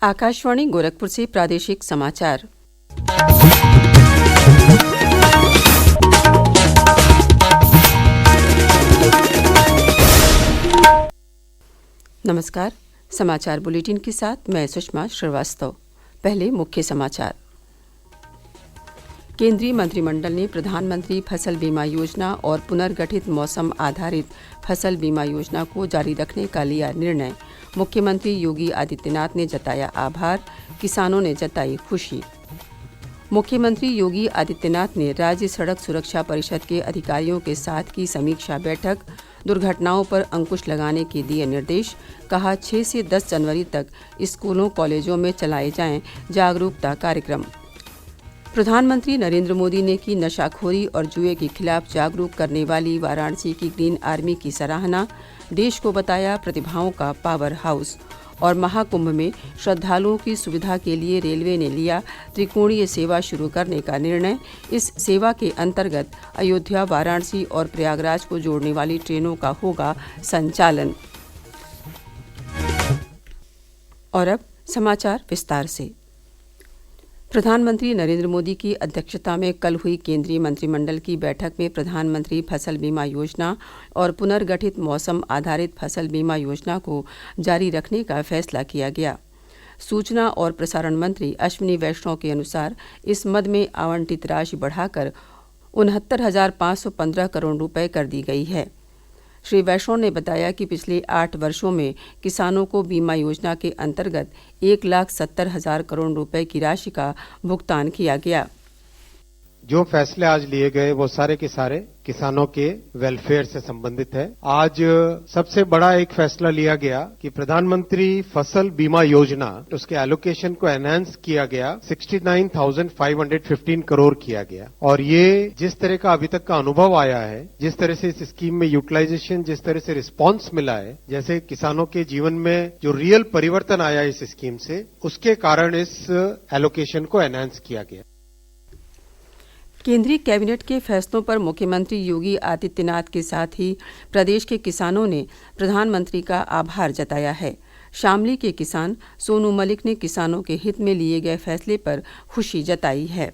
आकाशवाणी गोरखपुर से प्रादेशिक समाचार। नमस्कार। समाचार बुलेटिन के साथ मैं सुषमा श्रीवास्तव। पहले मुख्य समाचार। केंद्रीय मंत्रिमंडल ने प्रधानमंत्री फसल बीमा योजना और पुनर्गठित मौसम आधारित फसल बीमा योजना को जारी रखने का लिया निर्णय। मुख्यमंत्री योगी आदित्यनाथ ने जताया आभार, किसानों ने जताई खुशी। मुख्यमंत्री योगी आदित्यनाथ ने राज्य सड़क सुरक्षा परिषद के अधिकारियों के साथ की समीक्षा बैठक। दुर्घटनाओं पर अंकुश लगाने के दिए निर्देश। कहा 6 से 10 जनवरी तक स्कूलों कॉलेजों में चलाए जाएं जागरूकता कार्यक्रम। प्रधानमंत्री नरेंद्र मोदी ने की नशाखोरी और जुए के खिलाफ जागरूक करने वाली वाराणसी की ग्रीन आर्मी की सराहना। देश को बताया प्रतिभाओं का पावर हाउस। और महाकुंभ में श्रद्धालुओं की सुविधा के लिए रेलवे ने लिया त्रिकोणीय सेवा शुरू करने का निर्णय। इस सेवा के अंतर्गत अयोध्या, वाराणसी और प्रयागराज को जोड़ने वाली ट्रेनों का होगा संचालन। और अब समाचार विस्तार से। प्रधानमंत्री नरेंद्र मोदी की अध्यक्षता में कल हुई केंद्रीय मंत्रिमंडल की बैठक में प्रधानमंत्री फसल बीमा योजना और पुनर्गठित मौसम आधारित फसल बीमा योजना को जारी रखने का फैसला किया गया। सूचना और प्रसारण मंत्री अश्विनी वैष्णव के अनुसार इस मद में आवंटित राशि बढ़ाकर 69,515 करोड़ रुपए कर दी गई है। श्री वैष्णव ने बताया कि पिछले 8 वर्षों में किसानों को बीमा योजना के अंतर्गत 1,70,000 करोड़ रुपए की राशि का भुगतान किया गया। जो फैसले आज लिए गए वो सारे के सारे किसानों के वेलफेयर से संबंधित है। आज सबसे बड़ा एक फैसला लिया गया कि प्रधानमंत्री फसल बीमा योजना उसके एलोकेशन को एनहांस किया गया, 69,515 करोड़ किया गया। और ये जिस तरह का अभी तक का अनुभव आया है, जिस तरह से इस स्कीम में यूटिलाइजेशन, जिस तरह से रिस्पांस मिला है, जैसे किसानों के जीवन में जो रियल परिवर्तन आया इस स्कीम से, उसके कारण इस एलोकेशन को एनहांस किया गया। केंद्रीय कैबिनेट के फैसलों पर मुख्यमंत्री योगी आदित्यनाथ के साथ ही प्रदेश के किसानों ने प्रधानमंत्री का आभार जताया है। शामली के किसान सोनू मलिक ने किसानों के हित में लिए गए फैसले पर खुशी जताई है।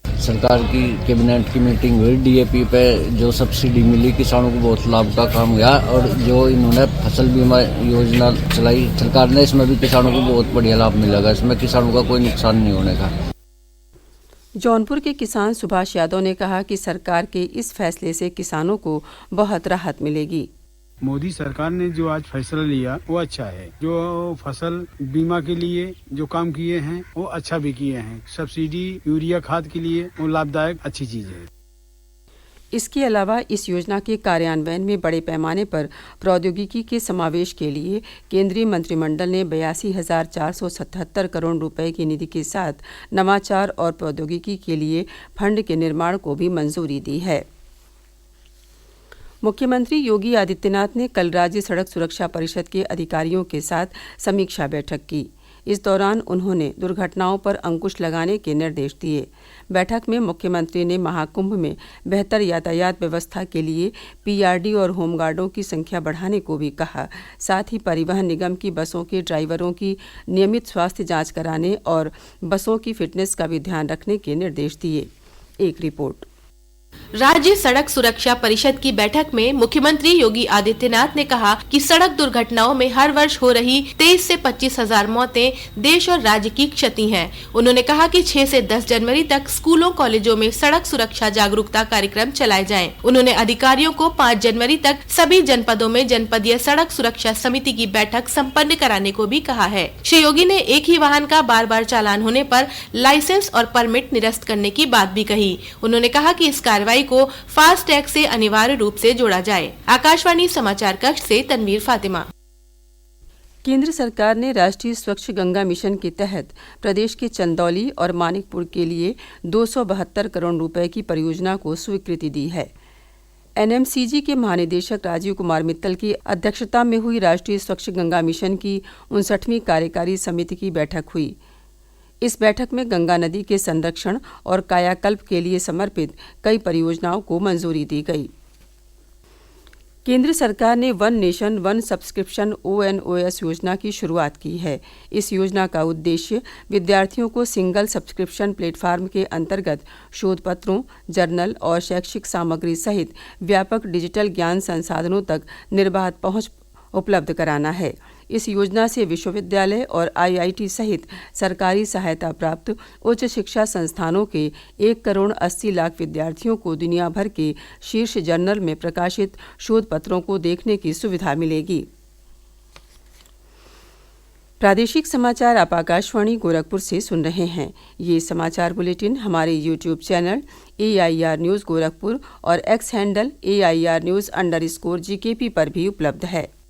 सरकार की कैबिनेट की मीटिंग हुई, डीएपी पे जो सब्सिडी मिली किसानों को बहुत लाभ का काम गया। और जो इन्होंने फसल बीमा योजना चलाई सरकार ने, इसमें भी किसानों को बहुत बढ़िया लाभ मिलेगा। इसमें किसानों का कोई नुकसान नहीं होने का। जौनपुर के किसान सुभाष यादव ने कहा कि सरकार के इस फैसले से किसानों को बहुत राहत मिलेगी। मोदी सरकार ने जो आज फैसला लिया वो अच्छा है। जो फसल बीमा के लिए जो काम किए हैं वो अच्छा भी किए हैं। सब्सिडी यूरिया खाद के लिए वो लाभदायक अच्छी चीज है। इसके अलावा इस योजना के कार्यान्वयन में बड़े पैमाने पर प्रौद्योगिकी के समावेश के लिए केंद्रीय मंत्रिमंडल ने 82,477 करोड़ रुपए की निधि के साथ नवाचार और प्रौद्योगिकी के लिए फंड के निर्माण को भी मंजूरी दी है। मुख्यमंत्री योगी आदित्यनाथ ने कल राज्य सड़क सुरक्षा परिषद के अधिकारियों के साथ समीक्षा बैठक की। इस दौरान उन्होंने दुर्घटनाओं पर अंकुश लगाने के निर्देश दिए। बैठक में मुख्यमंत्री ने महाकुंभ में बेहतर यातायात व्यवस्था के लिए पीआरडी और होमगार्डों की संख्या बढ़ाने को भी कहा। साथ ही परिवहन निगम की बसों के ड्राइवरों की नियमित स्वास्थ्य जांच कराने और बसों की फिटनेस का भी ध्यान रखने के निर्देश दिए। एक रिपोर्ट। राज्य सड़क सुरक्षा परिषद की बैठक में मुख्यमंत्री योगी आदित्यनाथ ने कहा कि सड़क दुर्घटनाओं में हर वर्ष हो रही 23 से 25,000 मौतें देश और राज्य की क्षति हैं। उन्होंने कहा कि 6 से 10 जनवरी तक स्कूलों कॉलेजों में सड़क सुरक्षा जागरूकता कार्यक्रम चलाए जाएं। उन्होंने अधिकारियों को 5 जनवरी तक सभी जनपदों में जनपदीय सड़क सुरक्षा समिति की बैठक सम्पन्न कराने को भी कहा है। श्री योगी ने एक ही वाहन का बार बार चालान होने पर लाइसेंस और परमिट निरस्त करने की बात भी कही। उन्होंने कहा कि इस कार्रवाई को फास्ट टैग से अनिवार्य रूप से जोड़ा जाए। आकाशवाणी समाचार कक्ष से तनवीर फातिमा। केंद्र सरकार ने राष्ट्रीय स्वच्छ गंगा मिशन के तहत प्रदेश के चंदौली और मानिकपुर के लिए 272 करोड़ रुपए की परियोजना को स्वीकृति दी है। एनएमसीजी के महानिदेशक राजीव कुमार मित्तल की अध्यक्षता में हुई राष्ट्रीय स्वच्छ गंगा मिशन की 59वीं कार्यकारी समिति की बैठक हुई। इस बैठक में गंगा नदी के संरक्षण और कायाकल्प के लिए समर्पित कई परियोजनाओं को मंजूरी दी गई। केंद्र सरकार ने one nation one subscription ONOS योजना की शुरुआत की है। इस योजना का उद्देश्य विद्यार्थियों को सिंगल सब्सक्रिप्शन प्लेटफॉर्म के अंतर्गत शोध पत्रों, जर्नल और शैक्षिक सामग्री सहित व्यापक डिजिटल ज्ञान संसाधनों तक निर्बाध पहुंच उपलब्ध कराना है। इस योजना से विश्वविद्यालय और IIT सहित सरकारी सहायता प्राप्त उच्च शिक्षा संस्थानों के 1,80,00,000 विद्यार्थियों को दुनिया भर के शीर्ष जर्नल में प्रकाशित शोध पत्रों को देखने की सुविधा मिलेगी। प्रादेशिक समाचार आप आकाशवाणी गोरखपुर से सुन रहे हैं। ये समाचार बुलेटिन हमारे YouTube channel AIR news Gorakhpur और X हैंडल AIR न्यूज़_GKP पर भी उपलब्ध है।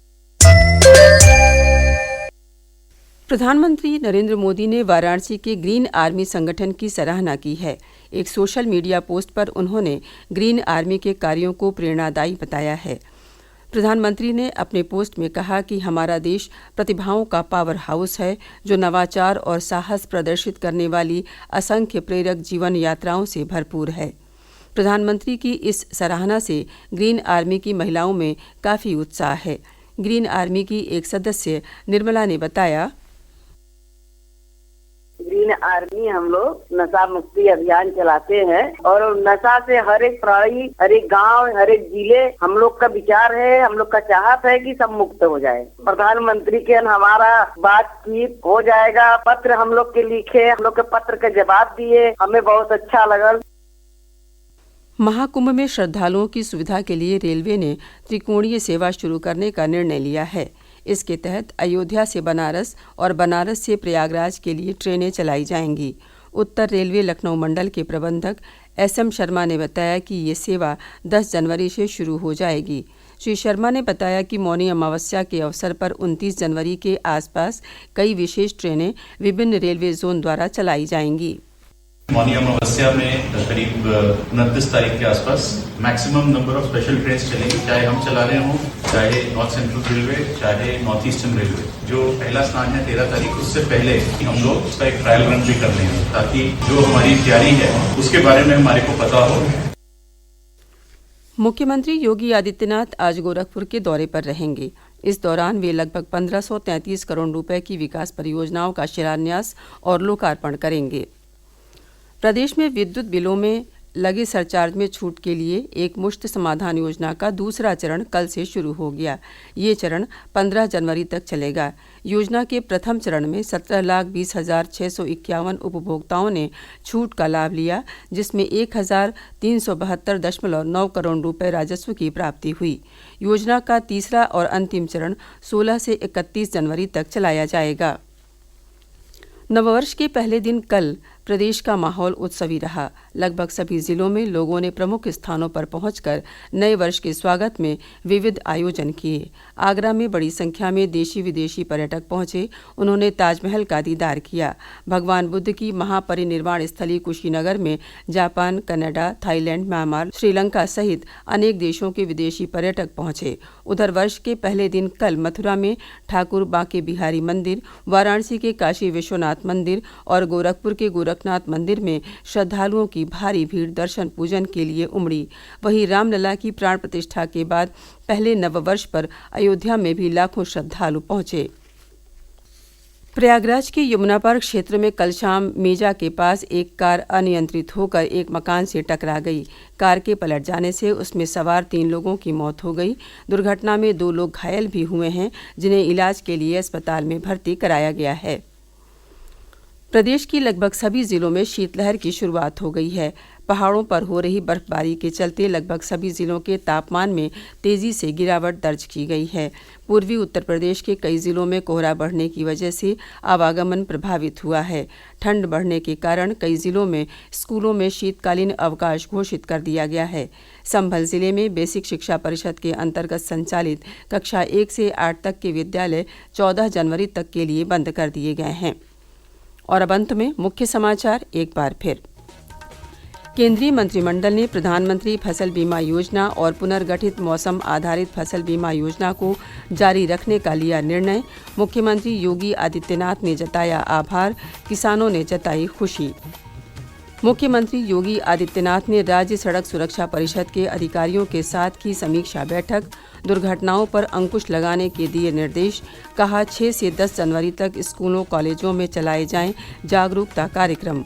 प्रधानमंत्री नरेंद्र मोदी ने वाराणसी के ग्रीन आर्मी संगठन की सराहना की है। एक सोशल मीडिया पोस्ट पर उन्होंने ग्रीन आर्मी के कार्यों को प्रेरणादायी बताया है। प्रधानमंत्री ने अपने पोस्ट में कहा कि हमारा देश प्रतिभाओं का पावर हाउस है, जो नवाचार और साहस प्रदर्शित करने वाली असंख्य प्रेरक जीवन यात्राओं से भरपूर है। प्रधानमंत्री की इस सराहना से ग्रीन आर्मी की महिलाओं में काफ़ी उत्साह है। ग्रीन आर्मी की एक सदस्य निर्मला ने बताया, ग्रीन आर्मी हम लोग नशा मुक्ति अभियान चलाते हैं और नशा से हर एक प्राणी, हर एक गांव, हर एक जिले हम लोग का विचार है, हम लोग का चाहत है कि सब मुक्त हो जाए। प्रधानमंत्री के हमारा बातचीत हो जाएगा। पत्र हम लोग के लिखे, हम लोग के पत्र के जवाब दिए, हमें बहुत अच्छा लगा। महाकुंभ में श्रद्धालुओं की सुविधा के लिए रेलवे ने त्रिकोणीय सेवा शुरू करने का निर्णय लिया है। इसके तहत अयोध्या से बनारस और बनारस से प्रयागराज के लिए ट्रेनें चलाई जाएंगी। उत्तर रेलवे लखनऊ मंडल के प्रबंधक SM शर्मा ने बताया कि ये सेवा 10 जनवरी से शुरू हो जाएगी। श्री शर्मा ने बताया कि मौनी अमावस्या के अवसर पर 29 जनवरी के आसपास कई विशेष ट्रेनें विभिन्न रेलवे जोन द्वारा चलाई जाएंगी। मौनी अमावस्या में करीब 29 तारीख के आसपास maximum number of special train चलेंगी, चाहे हम चला रहे हों, चाहे नॉर्थ सेंट्रल रेलवे, चाहे नॉर्थ ईस्टर्न रेलवे। जो पहला स्नान है 13 तारीख, उससे पहले हम लोग उसका एक ट्रायल रन भी कर लेंगे, ताकि जो हमारी तैयारी है उसके बारे में हमारे को पता हो। मुख्यमंत्री योगी आदित्यनाथ आज गोरखपुर के दौरे पर रहेंगे। इस दौरान वे लगभग 1533 करोड़ रुपए की विकास परियोजनाओं का शिलान्यास और लोकार्पण करेंगे। प्रदेश में विद्युत बिलों में लगे सरचार्ज में छूट के लिए एक मुश्त समाधान योजना का दूसरा चरण कल से शुरू हो गया। ये चरण 15 जनवरी तक चलेगा। योजना के प्रथम चरण में 17,20,651 उपभोक्ताओं ने छूट का लाभ लिया, जिसमें 1,372.9 करोड़ रुपए राजस्व की प्राप्ति हुई। योजना का तीसरा और अंतिम चरण 16 से 31 जनवरी तक चलाया जाएगा। नववर्ष के पहले दिन कल प्रदेश का माहौल उत्सवी रहा। लगभग सभी जिलों में लोगों ने प्रमुख स्थानों पर पहुंचकर नए वर्ष के स्वागत में विविध आयोजन किए। आगरा में बड़ी संख्या में देशी विदेशी पर्यटक पहुंचे। उन्होंने ताजमहल का दीदार किया। भगवान बुद्ध की महापरिनिर्वाण स्थली कुशीनगर में Japan, Canada, Thailand, Myanmar, Sri Lanka सहित अनेक देशों के विदेशी पर्यटक पहुंचे। उधर वर्ष के पहले दिन कल मथुरा में ठाकुर बांके बिहारी मंदिर, वाराणसी के काशी विश्वनाथ मंदिर और गोरखपुर के गोरखनाथ मंदिर में श्रद्धालुओं की भारी भीड़ दर्शन पूजन के लिए उमड़ी। वहीं रामलला की प्राण प्रतिष्ठा के बाद पहले नववर्ष पर अयोध्या में भी लाखों श्रद्धालु पहुंचे। प्रयागराज के यमुना पार्क क्षेत्र में कल शाम मेजा के पास एक कार अनियंत्रित होकर एक मकान से टकरा गई। कार के पलट जाने से उसमें सवार 3 लोगों की मौत हो गई। दुर्घटना में 2 लोग घायल भी हुए हैं, जिन्हें इलाज के लिए अस्पताल में भर्ती कराया गया है। प्रदेश की लगभग सभी जिलों में शीतलहर की शुरुआत हो गई है। पहाड़ों पर हो रही बर्फबारी के चलते लगभग सभी जिलों के तापमान में तेजी से गिरावट दर्ज की गई है। पूर्वी उत्तर प्रदेश के कई जिलों में कोहरा बढ़ने की वजह से आवागमन प्रभावित हुआ है। ठंड बढ़ने के कारण कई जिलों में स्कूलों में शीतकालीन अवकाश घोषित कर दिया गया है। संभल जिले में बेसिक शिक्षा परिषद के अंतर्गत संचालित कक्षा 1 से 8 तक के विद्यालय 14 जनवरी तक के लिए बंद कर दिए गए हैं। और अब अंत में मुख्य समाचार एक बार फिर। केंद्रीय मंत्रिमंडल ने प्रधानमंत्री फसल बीमा योजना और पुनर्गठित मौसम आधारित फसल बीमा योजना को जारी रखने का लिया निर्णय। मुख्यमंत्री योगी आदित्यनाथ ने जताया आभार, किसानों ने जताई खुशी। मुख्यमंत्री योगी आदित्यनाथ ने राज्य सड़क सुरक्षा परिषद के अधिकारियों के साथ की समीक्षा बैठक, दुर्घटनाओं पर अंकुश लगाने के दिए निर्देश। कहा 6 से 10 जनवरी तक स्कूलों कॉलेजों में चलाए जाएं जागरूकता कार्यक्रम।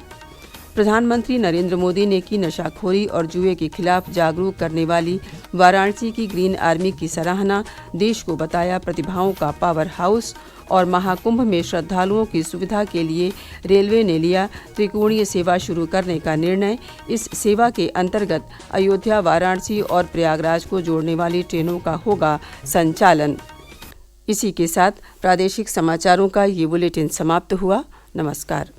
प्रधानमंत्री नरेंद्र मोदी ने की नशाखोरी और जुए के खिलाफ जागरूक करने वाली वाराणसी की ग्रीन आर्मी की सराहना। देश को बताया प्रतिभाओं का पावर हाउस। और महाकुंभ में श्रद्धालुओं की सुविधा के लिए रेलवे ने लिया त्रिकोणीय सेवा शुरू करने का निर्णय। इस सेवा के अंतर्गत अयोध्या, वाराणसी और प्रयागराज को जोड़ने वाली ट्रेनों का होगा संचालन। इसी के साथ प्रादेशिक समाचारों का ये बुलेटिन समाप्त हुआ। नमस्कार।